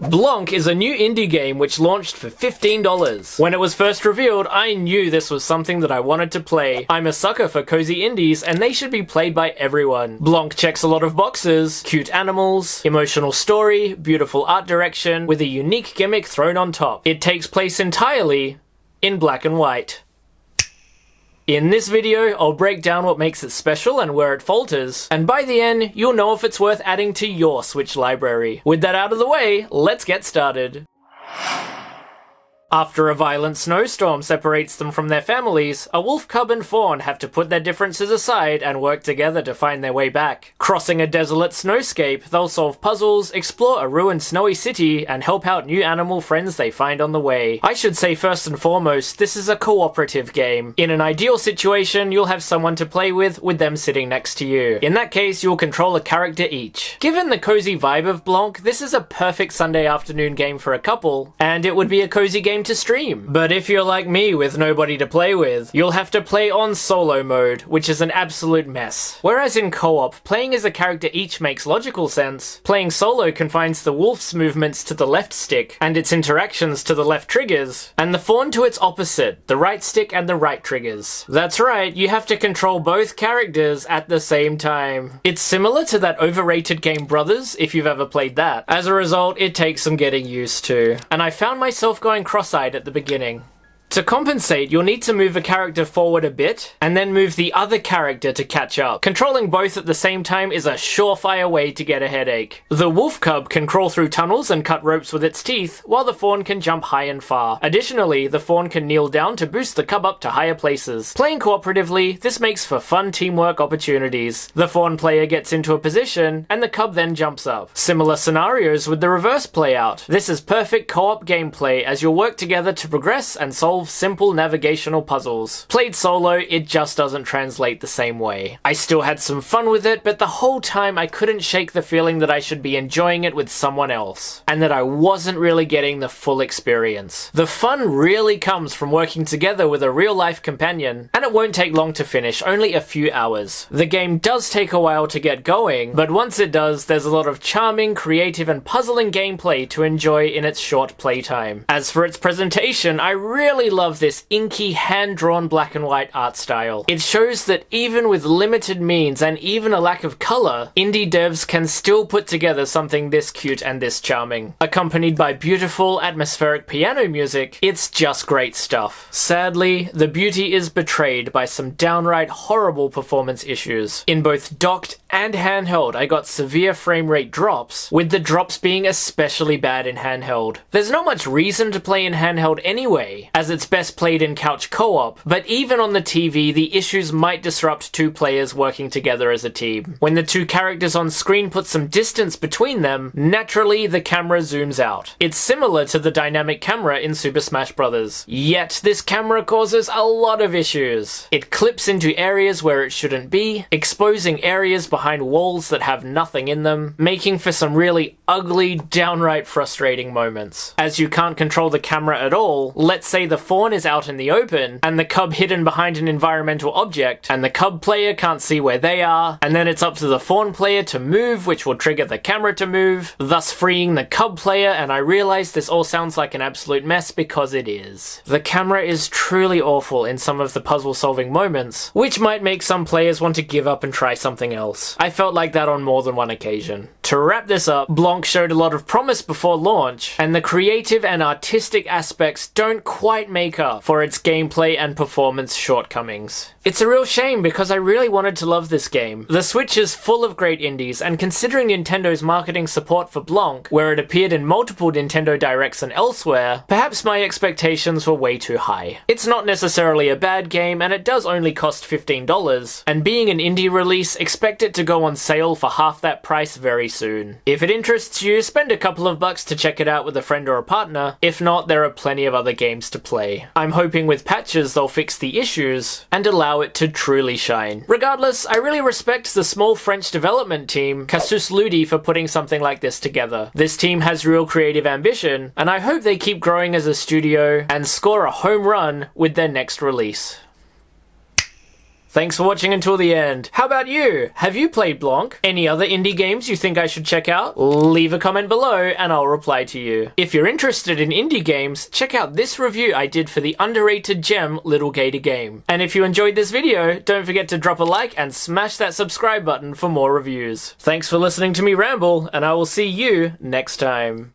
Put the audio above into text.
Blanc is a new indie game which launched for $15. When it was first revealed, I knew this was something that I wanted to play. I'm a sucker for cozy indies, and they should be played by everyone. Blanc checks a lot of boxes: cute animals, emotional story, beautiful art direction, with a unique gimmick thrown on top. It takes place entirely in black and white. In this video, I'll break down what makes it special and where it falters, and by the end, you'll know if it's worth adding to your Switch library. With that out of the way, let's get started. After a violent snowstorm separates them from their families, a wolf cub and fawn have to put their differences aside and work together to find their way back. Crossing a desolate snowscape, they'll solve puzzles, explore a ruined snowy city, and help out new animal friends they find on the way. I should say first and foremost, this is a cooperative game. In an ideal situation, you'll have someone to play with them sitting next to you. In that case, you'll control a character each. Given the cozy vibe of Blanc, this is a perfect Sunday afternoon game for a couple, and it would be a cozy game to stream. But if you're like me with nobody to play with, you'll have to play on solo mode, which is an absolute mess. Whereas in co-op, playing as a character each makes logical sense, playing solo confines the wolf's movements to the left stick and its interactions to the left triggers, and the fawn to its opposite, the right stick and the right triggers. That's right, you have to control both characters at the same time. It's similar to that overrated game Brothers, if you've ever played that. As a result, it takes some getting used to, and I found myself going cross-eyed at the beginning. To compensate, you'll need to move a character forward a bit, and then move the other character to catch up. Controlling both at the same time is a surefire way to get a headache. The wolf cub can crawl through tunnels and cut ropes with its teeth, while the fawn can jump high and far. Additionally, the fawn can kneel down to boost the cub up to higher places. Playing cooperatively, this makes for fun teamwork opportunities. The fawn player gets into a position, and the cub then jumps up. Similar scenarios with the reverse play out. This is perfect co-op gameplay as you'll work together to progress and solve simple navigational puzzles. Played solo, it just doesn't translate the same way. I still had some fun with it, but the whole time I couldn't shake the feeling that I should be enjoying it with someone else, and that I wasn't really getting the full experience. The fun really comes from working together with a real-life companion, and it won't take long to finish, only a few hours. The game does take a while to get going, but once it does, there's a lot of charming, creative, and puzzling gameplay to enjoy in its short playtime. As for its presentation, I really love this inky, hand-drawn black and white art style. It shows that even with limited means and even a lack of color, indie devs can still put together something this cute and this charming. Accompanied by beautiful, atmospheric piano music, it's just great stuff. Sadly, the beauty is betrayed by some downright horrible performance issues. In both docked and handheld, I got severe frame rate drops, with the drops being especially bad in handheld. There's not much reason to play in handheld anyway, as it's best played in couch co-op, but even on the TV, the issues might disrupt two players working together as a team. When the two characters on screen put some distance between them, naturally the camera zooms out. It's similar to the dynamic camera in Super Smash Bros. Yet this camera causes a lot of issues. It clips into areas where it shouldn't be, exposing areas behind walls that have nothing in them, making for some really ugly, downright frustrating moments. As you can't control the camera at all, let's say the fawn is out in the open, and the cub hidden behind an environmental object, and the cub player can't see where they are, and then it's up to the fawn player to move, which will trigger the camera to move, thus freeing the cub player, and I realize this all sounds like an absolute mess because it is. The camera is truly awful in some of the puzzle-solving moments, which might make some players want to give up and try something else. I felt like that on more than one occasion. To wrap this up, Blanc showed a lot of promise before launch, and the creative and artistic aspects don't quite make up for its gameplay and performance shortcomings. It's a real shame because I really wanted to love this game. The Switch is full of great indies, and considering Nintendo's marketing support for Blanc, where it appeared in multiple Nintendo Directs and elsewhere, perhaps my expectations were way too high. It's not necessarily a bad game, and it does only cost $15, and being an indie release, expect it to go on sale for half that price very soon. If it interests you, spend a couple of bucks to check it out with a friend or a partner. If not, there are plenty of other games to play. I'm hoping with patches they'll fix the issues and allow it to truly shine. Regardless, I really respect the small French development team, Casus Ludi, for putting something like this together. This team has real creative ambition, and I hope they keep growing as a studio and score a home run with their next release. Thanks for watching until the end. How about you? Have you played Blanc? Any other indie games you think I should check out? Leave a comment below and I'll reply to you. If you're interested in indie games, check out this review I did for the underrated gem Little Gator Game. And if you enjoyed this video, don't forget to drop a like and smash that subscribe button for more reviews. Thanks for listening to me ramble, and I will see you next time.